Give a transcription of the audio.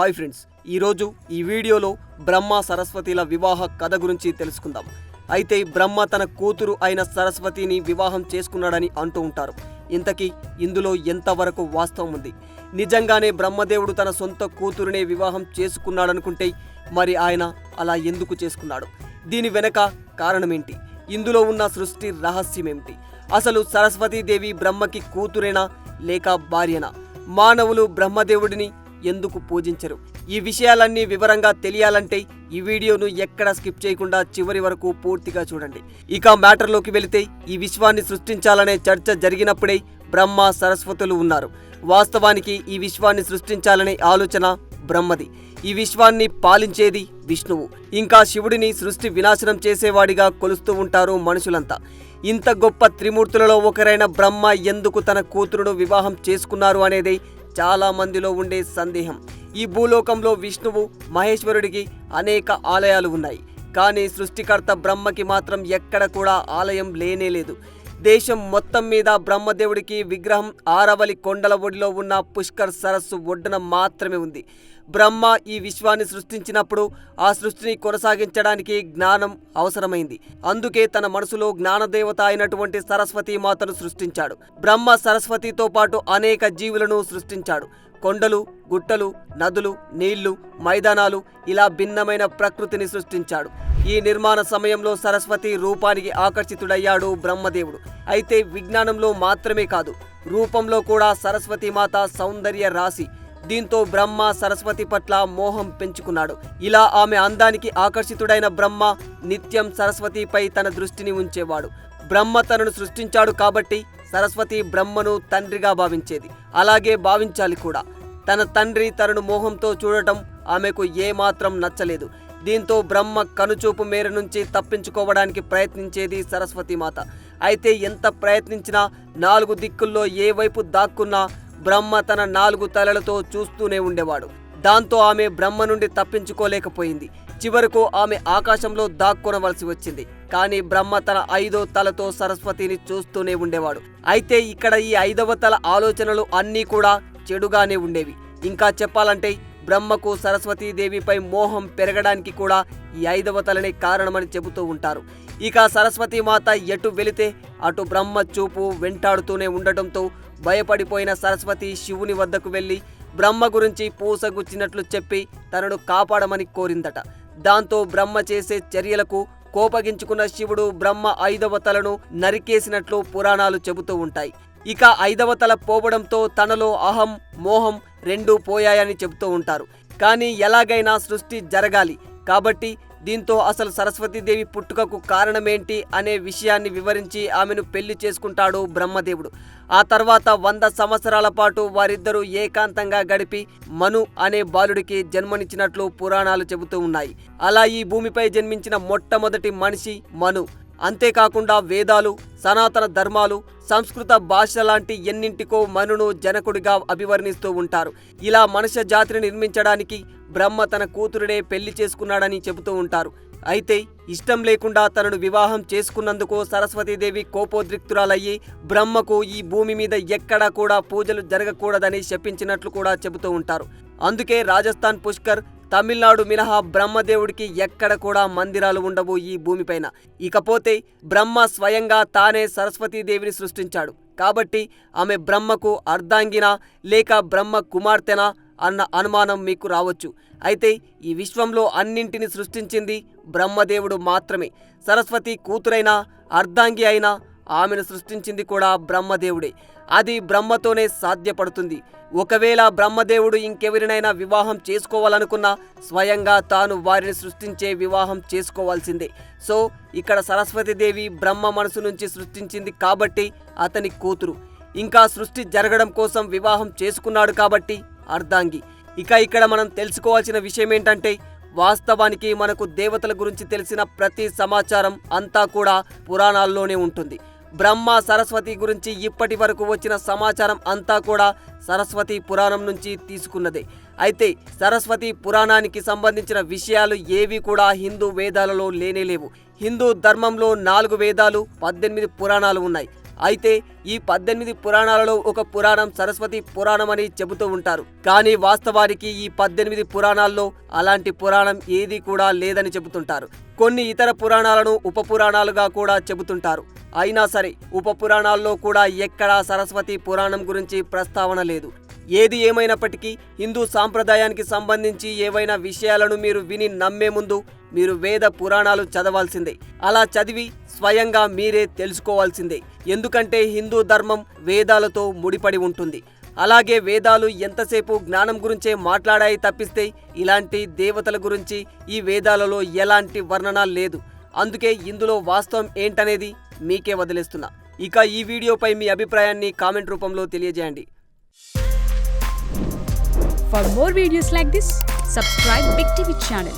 Hi friends, ఈరోజు ఈ వీడియోలో బ్రహ్మ సరస్వతిల వివాహ కథ గురించి తెలుసుకుందాం. అయితే బ్రహ్మ తన కూతురు అయిన సరస్వతిని వివాహం చేసుకున్నాడని అంటూ ఉంటారు. ఇంతకీ ఇందులో ఎంతవరకు వాస్తవం ఉంది? నిజంగానే బ్రహ్మదేవుడు తన సొంత కూతురునే వివాహం చేసుకున్నాడనుకుంటే మరి ఆయన అలా ఎందుకు చేసుకున్నాడు? దీని వెనక కారణమేంటి? ఇందులో ఉన్న సృష్టి రహస్యమేమిటి? అసలు సరస్వతీదేవి బ్రహ్మకి కూతురేనా లేక భార్యనా? మానవులు బ్రహ్మదేవుడిని ఎందుకు పూజించరు? ఈ విషయాలన్నీ వివరంగా తెలియాలంటే ఈ వీడియోను ఎక్కడ స్కిప్ చేయకుండా చివరి వరకు పూర్తిగా చూడండి. ఇక మ్యాటర్లోకి వెళితే, ఈ విశ్వాన్ని సృష్టించాలనే చర్చ జరిగినప్పుడే బ్రహ్మ సరస్వతులు ఉన్నారు. వాస్తవానికి ఈ విశ్వాన్ని సృష్టించాలనే ఆలోచన బ్రహ్మది. ఈ విశ్వాన్ని పాలించేది విష్ణువు. ఇంకా శివుడిని సృష్టి వినాశనం చేసేవాడిగా కొలుస్తూ ఉంటారు మనుషులంతా. ఇంత గొప్ప త్రిమూర్తులలో ఒకరైన బ్రహ్మ ఎందుకు తన కూతురును వివాహం చేసుకున్నారు అనేది చాలా మందిలో ఉండే సందేహం. ఈ భూలోకంలో విష్ణువు మహేశ్వరుడికి అనేక ఆలయాలు ఉన్నాయి. కానీ సృష్టికర్త బ్రహ్మకి మాత్రం ఎక్కడ కూడా ఆలయం లేనేలేదు. దేశం మొత్తం మీద బ్రహ్మదేవుడికి విగ్రహం ఆరవలి కొండల ఒడిలో ఉన్న పుష్కర్ సరస్సు ఒడ్డున మాత్రమే ఉంది. బ్రహ్మ ఈ విశ్వాన్ని సృష్టించినప్పుడు ఆ సృష్టిని కొనసాగించడానికి జ్ఞానం అవసరమైంది. అందుకే తన మనసులో జ్ఞానదేవత అయినటువంటి సరస్వతీ మాతను సృష్టించాడు. బ్రహ్మ సరస్వతితో పాటు అనేక జీవులను సృష్టించాడు. కొండలు, గుట్టలు, నదులు, నీళ్లు, మైదానాలు, ఇలా భిన్నమైన ప్రకృతిని సృష్టించాడు. ఈ నిర్మాణ సమయంలో సరస్వతి రూపానికి ఆకర్షితుడయ్యాడు బ్రహ్మదేవుడు. అయితే విజ్ఞానంలో మాత్రమే కాదు, రూపంలో కూడా సరస్వతి మాత సౌందర్య రాశి. దీంతో బ్రహ్మ సరస్వతి పట్ల మోహం పెంచుకున్నాడు. ఇలా ఆమె అందానికి ఆకర్షితుడైన బ్రహ్మ నిత్యం సరస్వతిపై తన దృష్టిని ఉంచేవాడు. బ్రహ్మ తనను సృష్టించాడు కాబట్టి సరస్వతి బ్రహ్మను తండ్రిగా భావించేది. అలాగే భావించాలి కూడా. తన తండ్రి తనను మోహంతో చూడటం ఆమెకు ఏమాత్రం నచ్చలేదు. దీంతో బ్రహ్మ కనుచూపు మేర నుంచి తప్పించుకోవడానికి ప్రయత్నించేది సరస్వతి మాత. అయితే ఎంత ప్రయత్నించినా, 4 దిక్కుల్లో ఏ వైపు దాక్కున్నా బ్రహ్మ తన 4 తలలతో చూస్తూనే ఉండేవాడు. దాంతో ఆమె బ్రహ్మ నుండి తప్పించుకోలేకపోయింది. చివరకు ఆమె ఆకాశంలో దాక్కొనవలసి వచ్చింది. కానీ బ్రహ్మ తన 5వ తలతో సరస్వతిని చూస్తూనే ఉండేవాడు. అయితే ఇక్కడ ఈ 5వ తల ఆలోచనలు అన్నీ కూడా చెడుగానే ఉండేవి. ఇంకా చెప్పాలంటే బ్రహ్మకు సరస్వతీదేవిపై మోహం పెరగడానికి కూడా ఈ 5వ తలనే కారణమని చెబుతూ ఉంటారు. ఇక సరస్వతీ మాత ఎటు వెళితే అటు బ్రహ్మ చూపు వెంటాడుతూనే ఉండటంతో భయపడిపోయిన సరస్వతి శివుని వద్దకు వెళ్ళి బ్రహ్మ గురించి పూసగుచ్చినట్లు చెప్పి తనను కాపాడమని కోరిందట. దాంతో బ్రహ్మ చేసే చర్యలకు కోపగించుకున్న శివుడు బ్రహ్మ 5వ తలను నరికేసినట్లు పురాణాలు చెబుతూ ఉంటాయి. ఇక 5వ తల పోవడంతో తనలో అహం, మోహం రెండూ పోయాయని చెబుతూ ఉంటారు. కానీ ఎలాగైనా సృష్టి జరగాలి కాబట్టి దీంతో అసలు సరస్వతీదేవి పుట్టుకకు కారణమేంటి అనే విషయాన్ని వివరించి ఆమెను పెళ్లి చేసుకుంటాడు బ్రహ్మదేవుడు. ఆ తర్వాత 100 సంవత్సరాల పాటు వారిద్దరూ ఏకాంతంగా గడిపి మను అనే బాలుడికి జన్మనిచ్చినట్లు పురాణాలు చెబుతూ ఉన్నాయి. అలా ఈ భూమిపై జన్మించిన మొట్టమొదటి మనిషి మను. అంతేకాకుండా వేదాలు, సనాతన ధర్మాలు, సంస్కృత భాష లాంటి ఎన్నింటికో మనును జనకుడిగా అభివర్ణిస్తూ ఉంటారు. ఇలా మనుష్య జాతిని నిర్మించడానికి బ్రహ్మ తన కూతురునే పెళ్లి చేసుకున్నాడని చెబుతూ ఉంటారు. అయితే ఇష్టం లేకుండా తనను వివాహం చేసుకున్నందుకు సరస్వతీదేవి కోపోద్రిక్తురాలయ్యి బ్రహ్మకు ఈ భూమి మీద ఎక్కడా కూడా పూజలు జరగకూడదని శపించినట్లు కూడా చెబుతూ ఉంటారు. అందుకే రాజస్థాన్, పుష్కర్, తమిళనాడు మినహా బ్రహ్మదేవుడికి ఎక్కడ కూడా మందిరాలు ఉండవు ఈ భూమిపైన. ఇకపోతే బ్రహ్మ స్వయంగా తానే సరస్వతీదేవిని సృష్టించాడు కాబట్టి ఆమె బ్రహ్మకు అర్ధాంగినా లేక బ్రహ్మ కుమార్తెనా అన్న అనుమానం మీకు రావచ్చు. అయితే ఈ విశ్వంలో అన్నింటిని సృష్టించింది బ్రహ్మదేవుడు మాత్రమే. సరస్వతి కూతురైనా, అర్ధాంగి అయినా ఆమెను సృష్టించింది కూడా బ్రహ్మదేవుడే. అది బ్రహ్మతోనే సాధ్యపడుతుంది. ఒకవేళ బ్రహ్మదేవుడు ఇంకెవరినైనా వివాహం చేసుకోవాలనుకున్నా స్వయంగా తాను వారిని సృష్టించే వివాహం చేసుకోవాల్సిందే. సో ఇక్కడ సరస్వతీదేవి బ్రహ్మ మనసు నుంచి సృష్టించింది కాబట్టి అతని కూతురు. ఇంకా సృష్టి జరగడం కోసం వివాహం చేసుకున్నాడు కాబట్టి అర్ధాంగి. ఇక ఇక్కడ మనం తెలుసుకోవాల్సిన విషయం ఏంటంటే, వాస్తవానికి మనకు దేవతల గురించి తెలిసిన ప్రతి సమాచారం అంతా కూడా పురాణాల్లోనే ఉంటుంది. బ్రహ్మ సరస్వతి గురించి ఇప్పటి వరకు వచ్చిన సమాచారం అంతా కూడా సరస్వతి పురాణం నుంచి తీసుకున్నదే. అయితే సరస్వతి పురాణానికి సంబంధించిన విషయాలు ఏవి కూడా హిందూ వేదాలలో లేనేలేవు. హిందూ ధర్మంలో 4 వేదాలు, 18 పురాణాలు ఉన్నాయి. అయితే ఈ 18 పురాణాలలో ఒక పురాణం సరస్వతి పురాణం అని చెబుతూ ఉంటారు. కానీ వాస్తవానికి ఈ 18 పురాణాల్లో అలాంటి పురాణం ఏది కూడా లేదని చెబుతుంటారు. కొన్ని ఇతర పురాణాలను ఉప పురాణాలుగా కూడా చెబుతుంటారు. అయినా సరే ఉప పురాణాల్లో కూడా ఎక్కడా సరస్వతి పురాణం గురించి ప్రస్తావన లేదు. ఏది ఏమైనప్పటికీ హిందూ సాంప్రదాయానికి సంబంధించి ఏవైనా విషయాలను మీరు విని నమ్మే ముందు మీరు వేద పురాణాలు చదవాల్సిందే. అలా చదివి స్వయంగా మీరే తెలుసుకోవాల్సిందే. ఎందుకంటే హిందూ ధర్మం వేదాలతో ముడిపడి ఉంటుంది. అలాగే వేదాలు ఎంతసేపు జ్ఞానం గురించే మాట్లాడాయి తప్పిస్తే ఇలాంటి దేవతల గురించి ఈ వేదాలలో ఎలాంటి వర్ణన లేదు. అందుకే ఇందులో వాస్తవం ఏంటనేది మీకే వదిలేస్తున్నా. ఇక ఈ వీడియోపై మీ అభిప్రాయాన్ని కామెంట్ రూపంలో తెలియజేయండి. For more videos like this, subscribe Big TV channel.